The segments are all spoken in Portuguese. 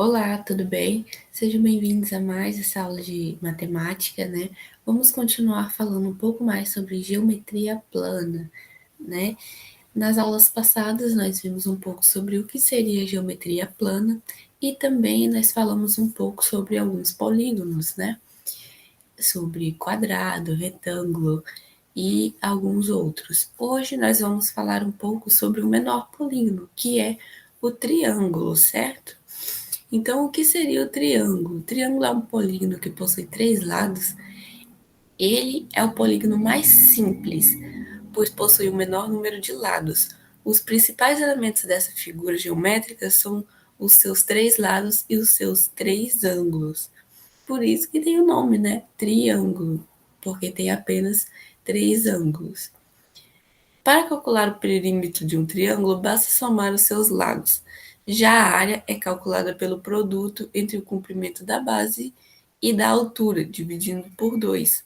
Olá, tudo bem? Sejam bem-vindos a mais essa aula de matemática, né? Vamos continuar falando um pouco mais sobre geometria plana, né? Nas aulas passadas, nós vimos um pouco sobre o que seria geometria plana e também nós falamos um pouco sobre alguns polígonos, né? Sobre quadrado, retângulo e alguns outros. Hoje nós vamos falar um pouco sobre o menor polígono, que é o triângulo, certo? Então, o que seria o triângulo? O triângulo é um polígono que possui três lados. Ele é o polígono mais simples, pois possui o menor número de lados. Os principais elementos dessa figura geométrica são os seus três lados e os seus três ângulos. Por isso que tem o nome, né? Triângulo, porque tem apenas três ângulos. Para calcular o perímetro de um triângulo, basta somar os seus lados. Já a área é calculada pelo produto entre o comprimento da base e da altura, dividindo por 2.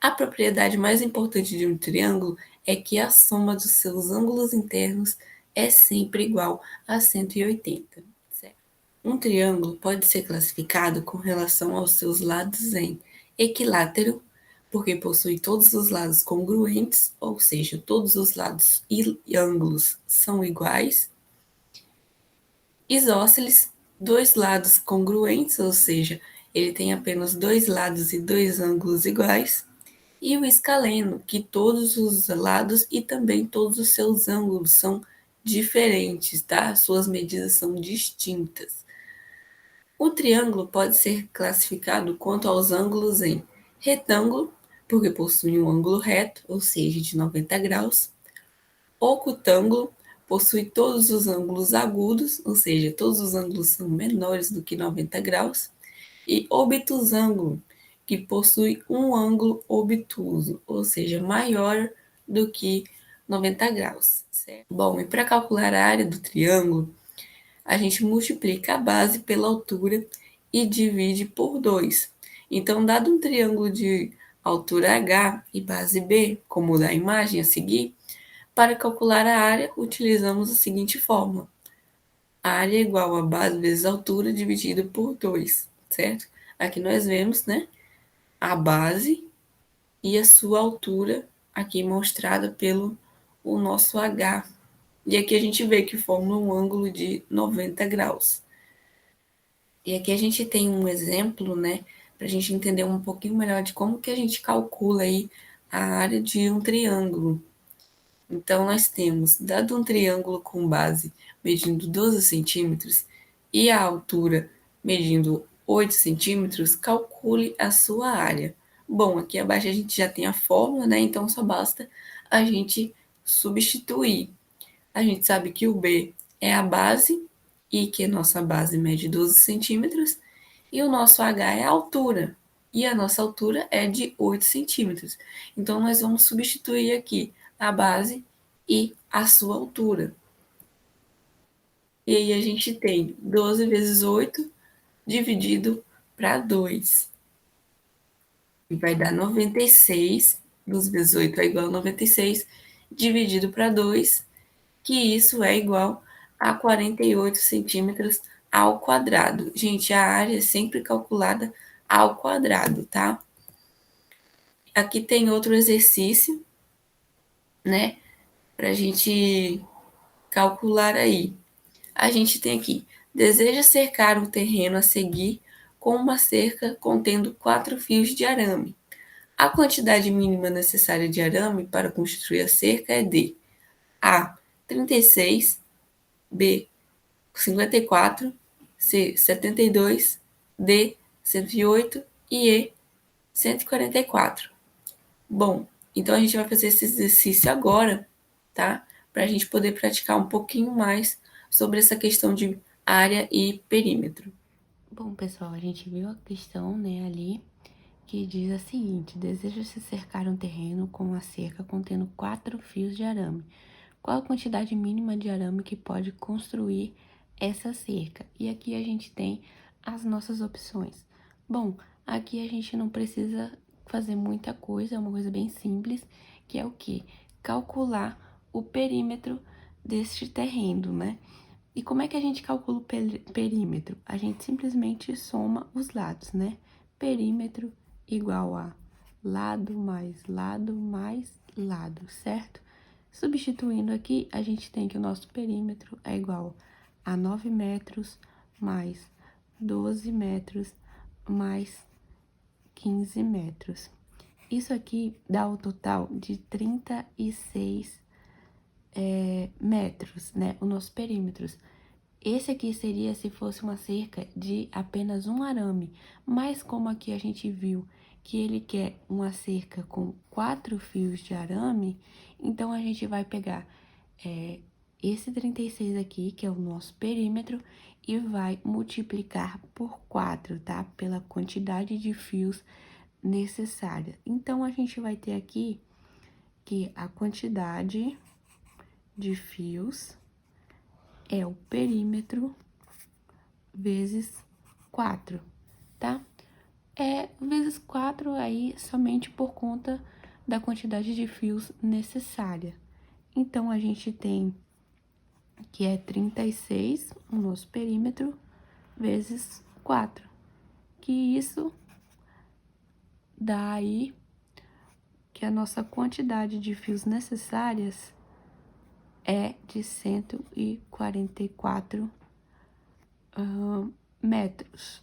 A propriedade mais importante de um triângulo é que a soma dos seus ângulos internos é sempre igual a 180. Certo? Um triângulo pode ser classificado com relação aos seus lados em equilátero, porque possui todos os lados congruentes, ou seja, todos os lados e ângulos são iguais. Isósceles, dois lados congruentes, ou seja, ele tem apenas dois lados e dois ângulos iguais. E o escaleno, que todos os lados e também todos os seus ângulos são diferentes, tá? Suas medidas são distintas. O triângulo pode ser classificado quanto aos ângulos em retângulo, porque possui um ângulo reto, ou seja, de 90 graus. Ocutângulo possui todos os ângulos agudos, ou seja, todos os ângulos são menores do que 90 graus. E obtusângulo, que possui um ângulo obtuso, ou seja, maior do que 90 graus. Certo? Bom, e para calcular a área do triângulo, a gente multiplica a base pela altura e divide por 2. Então, dado um triângulo de altura H e base B, como da imagem a seguir, para calcular a área, utilizamos a seguinte fórmula. A área é igual a base vezes a altura dividido por 2, certo? Aqui nós vemos, né, a base e a sua altura, aqui mostrada pelo o nosso H. E aqui a gente vê que forma um ângulo de 90 graus. E aqui a gente tem um exemplo, né, para a gente entender um pouquinho melhor de como que a gente calcula aí a área de um triângulo. Então, nós temos, dado um triângulo com base medindo 12 centímetros e a altura medindo 8 centímetros, calcule a sua área. Bom, aqui abaixo a gente já tem a fórmula, né? Então, só basta a gente substituir. A gente sabe que o B é a base e que a nossa base mede 12 centímetros e o nosso H é a altura. E a nossa altura é de 8 centímetros. Então, nós vamos substituir aqui a base e a sua altura. E aí a gente tem 12 vezes 8 dividido para 2. E vai dar 96. 12 vezes 8 é igual a 96, dividido para 2, que isso é igual a 48 centímetros ao quadrado. Gente, a área é sempre calculada ao quadrado, tá? Aqui tem outro exercício, né? Para a gente calcular aí. A gente tem aqui, deseja cercar um terreno a seguir com uma cerca contendo 4 fios de arame. A quantidade mínima necessária de arame para construir a cerca é de A, 36, B, 54, C, 72, D, 108 e E, 144. Bom, então a gente vai fazer esse exercício agora, tá? Para a gente poder praticar um pouquinho mais sobre essa questão de área e perímetro. Bom, pessoal, a gente viu a questão, né, ali, que diz a seguinte: deseja-se cercar um terreno com uma cerca contendo 4 fios de arame. Qual a quantidade mínima de arame que pode construir essa cerca? E aqui a gente tem as nossas opções. Bom, aqui a gente não precisa fazer muita coisa, é uma coisa bem simples, que é o quê? Calcular o perímetro deste terreno, né? E como é que a gente calcula o perímetro? A gente simplesmente soma os lados, né? Perímetro igual a lado mais lado mais lado, certo? Substituindo aqui, a gente tem que o nosso perímetro é igual a 9 metros mais 12 metros mais 15 metros. Isso aqui dá o total de 36 metros, né? O nosso perímetro. Esse aqui seria se fosse uma cerca de apenas um arame, mas como aqui a gente viu que ele quer uma cerca com 4 fios de arame, então a gente vai pegar esse 36 aqui, que é o nosso perímetro, e vai multiplicar por 4, tá? Pela quantidade de fios necessária. Então, a gente vai ter aqui que a quantidade de fios é o perímetro vezes 4, tá? Vezes 4 aí somente por conta da quantidade de fios necessária. Então, a gente tem que é 36 o nosso perímetro vezes 4, que isso dá aí que a nossa quantidade de fios necessárias é de 144 metros,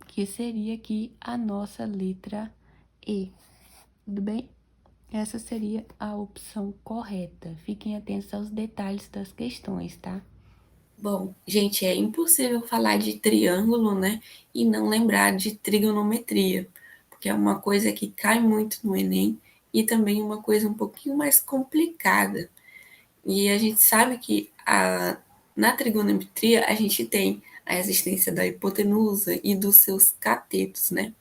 que seria aqui a nossa letra E, tudo bem? Essa seria a opção correta. Fiquem atentos aos detalhes das questões, tá? Bom, gente, é impossível falar de triângulo, né, e não lembrar de trigonometria, porque é uma coisa que cai muito no Enem e também uma coisa um pouquinho mais complicada. E a gente sabe que na trigonometria a gente tem a existência da hipotenusa e dos seus catetos, né?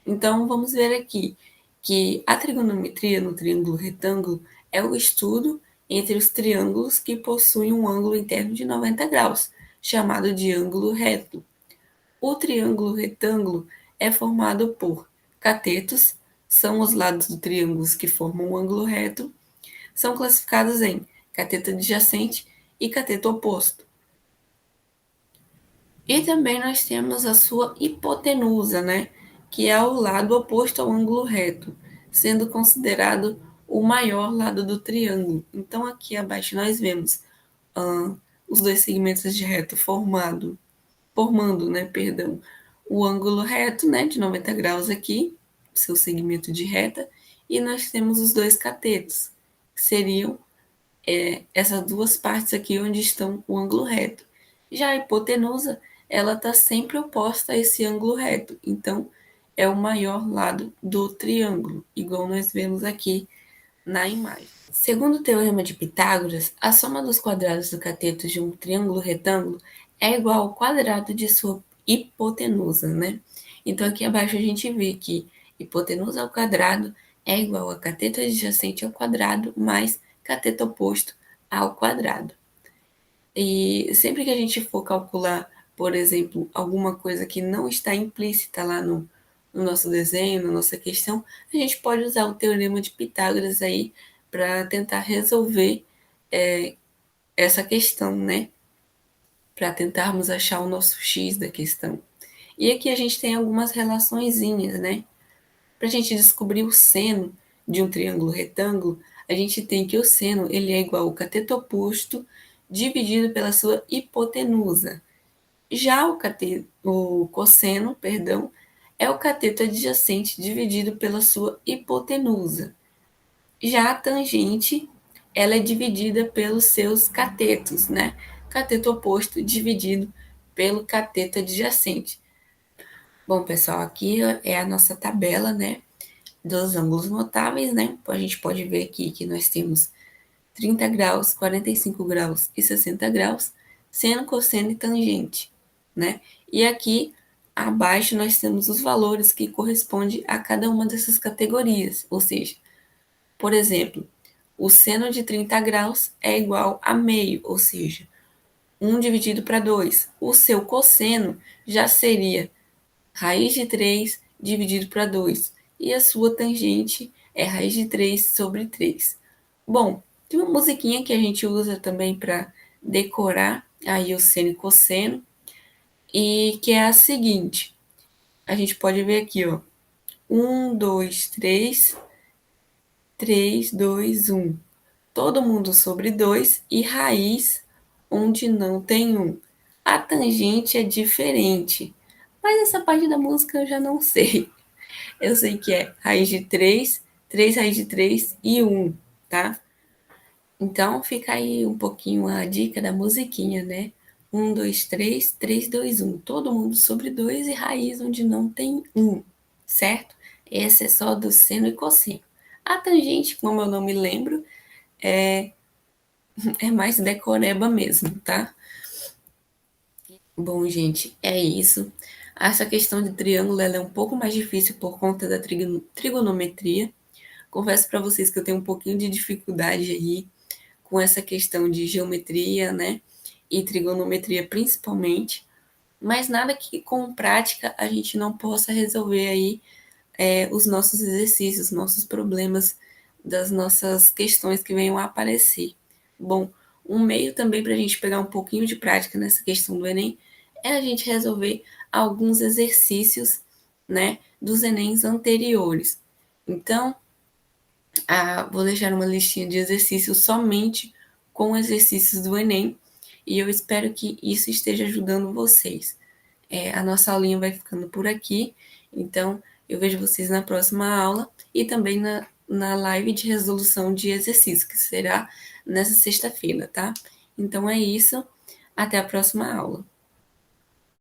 Então, vamos ver aqui que a trigonometria no triângulo retângulo é o estudo entre os triângulos que possuem um ângulo interno de 90 graus, chamado de ângulo reto. O triângulo retângulo é formado por catetos, são os lados do triângulo que formam um ângulo reto, são classificados em cateto adjacente e cateto oposto. E também nós temos a sua hipotenusa, né? Que é o lado oposto ao ângulo reto, sendo considerado o maior lado do triângulo. Então, aqui abaixo nós vemos os dois segmentos de reto formando, né, perdão, o ângulo reto, né, de 90 graus aqui, seu segmento de reta, e nós temos os dois catetos, que seriam essas duas partes aqui onde estão o ângulo reto. Já a hipotenusa, ela está sempre oposta a esse ângulo reto, então é o maior lado do triângulo, igual nós vemos aqui na imagem. Segundo o teorema de Pitágoras, a soma dos quadrados do cateto de um triângulo retângulo é igual ao quadrado de sua hipotenusa, né? Então aqui abaixo a gente vê que hipotenusa ao quadrado é igual a cateto adjacente ao quadrado mais cateto oposto ao quadrado. E sempre que a gente for calcular, por exemplo, alguma coisa que não está implícita lá no nosso desenho, na nossa questão, a gente pode usar o teorema de Pitágoras aí para tentar resolver essa questão, né? Para tentarmos achar o nosso x da questão. E aqui a gente tem algumas relaçõezinhas, né? Para a gente descobrir o seno de um triângulo retângulo, a gente tem que o seno ele é igual ao cateto oposto dividido pela sua hipotenusa. Já o cosseno, perdão, é o cateto adjacente dividido pela sua hipotenusa. Já a tangente, ela é dividida pelos seus catetos, né? Cateto oposto dividido pelo cateto adjacente. Bom, pessoal, aqui é a nossa tabela, né? Dos ângulos notáveis, né? A gente pode ver aqui que nós temos 30 graus, 45 graus e 60 graus, seno, cosseno e tangente, né? E aqui abaixo nós temos os valores que correspondem a cada uma dessas categorias, ou seja, por exemplo, o seno de 30 graus é igual a meio, ou seja, 1 dividido para 2. O seu cosseno já seria raiz de 3 dividido para 2. E a sua tangente é raiz de 3 sobre 3. Bom, tem uma musiquinha que a gente usa também para decorar aí o seno e cosseno, e que é a seguinte, a gente pode ver aqui, ó, 1, 2, 3, 3, 2, 1. Todo mundo sobre 2 e raiz onde não tem 1. A tangente é diferente, mas essa parte da música eu já não sei. Eu sei que é raiz de 3, 3 raiz de 3 e 1, tá? Então fica aí um pouquinho a dica da musiquinha, né? 1, 2, 3, 3, 2, 1. Todo mundo sobre 2 e raiz onde não tem 1, certo? Essa é só do seno e cosseno. A tangente, como eu não me lembro, é, é mais decoreba mesmo, tá? Bom, gente, é isso. Essa questão de triângulo ela é um pouco mais difícil por conta da trigonometria. Confesso para vocês que eu tenho um pouquinho de dificuldade aí com essa questão de geometria, né? E trigonometria principalmente, mas nada que com prática a gente não possa resolver aí os nossos exercícios, nossos problemas, das nossas questões que venham a aparecer. Bom, um meio também para a gente pegar um pouquinho de prática nessa questão do Enem é a gente resolver alguns exercícios, né, dos Enems anteriores. Então, vou deixar uma listinha de exercícios somente com exercícios do Enem e eu espero que isso esteja ajudando vocês. A nossa aulinha vai ficando por aqui, então eu vejo vocês na próxima aula e também na live de resolução de exercício, que será nessa sexta-feira, tá? Então é isso, até a próxima aula.